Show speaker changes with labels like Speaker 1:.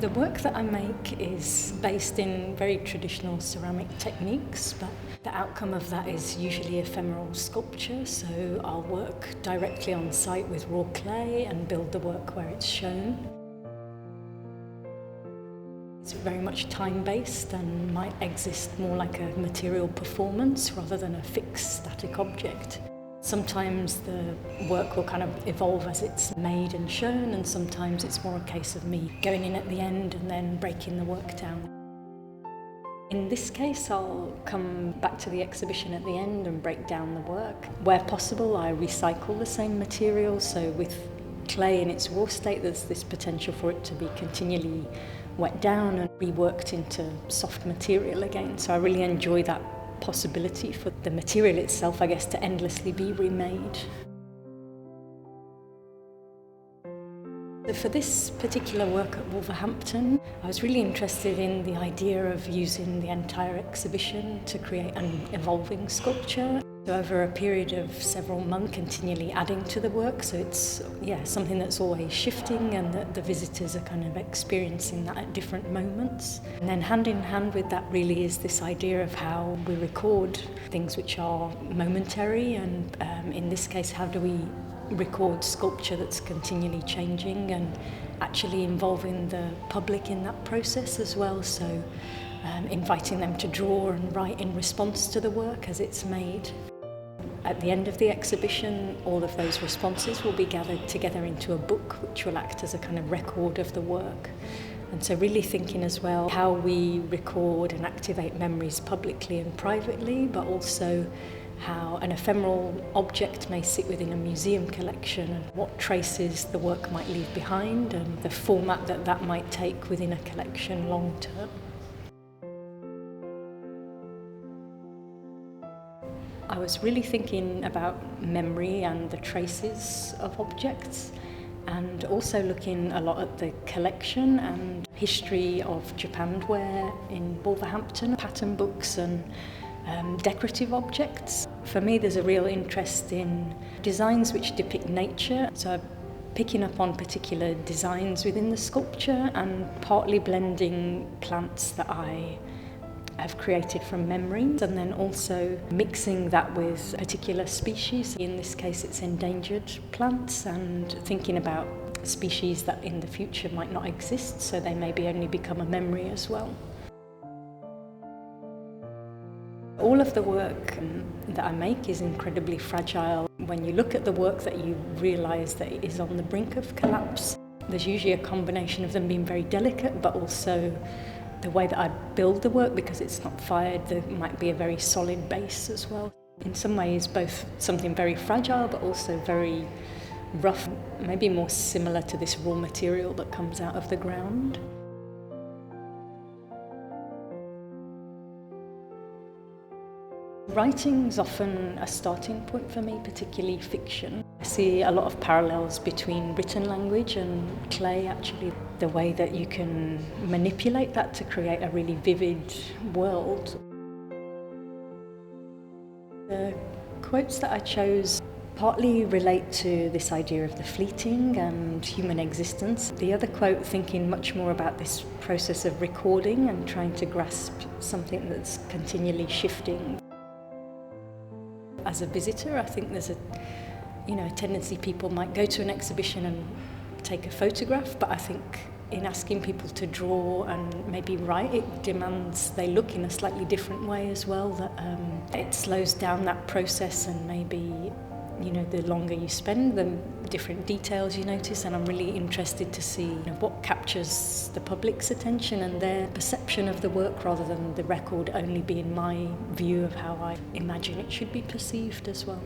Speaker 1: The work that I make is based in very traditional ceramic techniques, but the outcome of that is usually ephemeral sculpture, so I'll work directly on site with raw clay and build the work where it's shown. It's very much time-based and might exist more like a material performance rather than a fixed static object. Sometimes the work will kind of evolve as it's made and shown, and sometimes it's more a case of me going in at the end and then breaking the work down. In this case, I'll come back to the exhibition at the end and break down the work. Where possible, I recycle the same material, so with clay in its raw state, there's this potential for it to be continually wet down and reworked into soft material again. So I really enjoy that possibility for the material itself, I guess, to endlessly be remade. For this particular work at Wolverhampton, I was really interested in the idea of using the entire exhibition to create an evolving sculpture. So over a period of several months, continually adding to the work, so it's something that's always shifting and that the visitors are kind of experiencing that at different moments. And then hand in hand with that really is this idea of how we record things which are momentary, and in this case, how do we record sculpture that's continually changing and actually involving the public in that process as well, so inviting them to draw and write in response to the work as it's made. At the end of the exhibition, all of those responses will be gathered together into a book which will act as a kind of record of the work. And so really thinking as well how we record and activate memories publicly and privately, but also how an ephemeral object may sit within a museum collection and what traces the work might leave behind and the format that that might take within a collection long term. I was really thinking about memory and the traces of objects, and also looking a lot at the collection and history of japanned-ware in Wolverhampton, pattern books and decorative objects. For me, there's a real interest in designs which depict nature, so I'm picking up on particular designs within the sculpture and partly blending plants that I have created from memory, and then also mixing that with particular species. In this case, it's endangered plants, and thinking about species that in the future might not exist, so they maybe only become a memory as well. All of the work that I make is incredibly fragile. When you look at the work, that you realise that it is on the brink of collapse. There's usually a combination of them being very delicate, but also the way that I build the work, because it's not fired, there might be a very solid base as well. In some ways, both something very fragile, but also very rough, maybe more similar to this raw material that comes out of the ground. Writing's often a starting point for me, particularly fiction. I see a lot of parallels between written language and clay, actually. The way that you can manipulate that to create a really vivid world. The quotes that I chose partly relate to this idea of the fleeting and human existence. The other quote thinking much more about this process of recording and trying to grasp something that's continually shifting. As a visitor, I think there's a tendency people might go to an exhibition and take a photograph, but I think in asking people to draw and maybe write, it demands they look in a slightly different way as well, that it slows down that process, and maybe the longer you spend, the different details you notice, and I'm really interested to see what captures the public's attention and their perception of the work, rather than the record only being my view of how I imagine it should be perceived as well.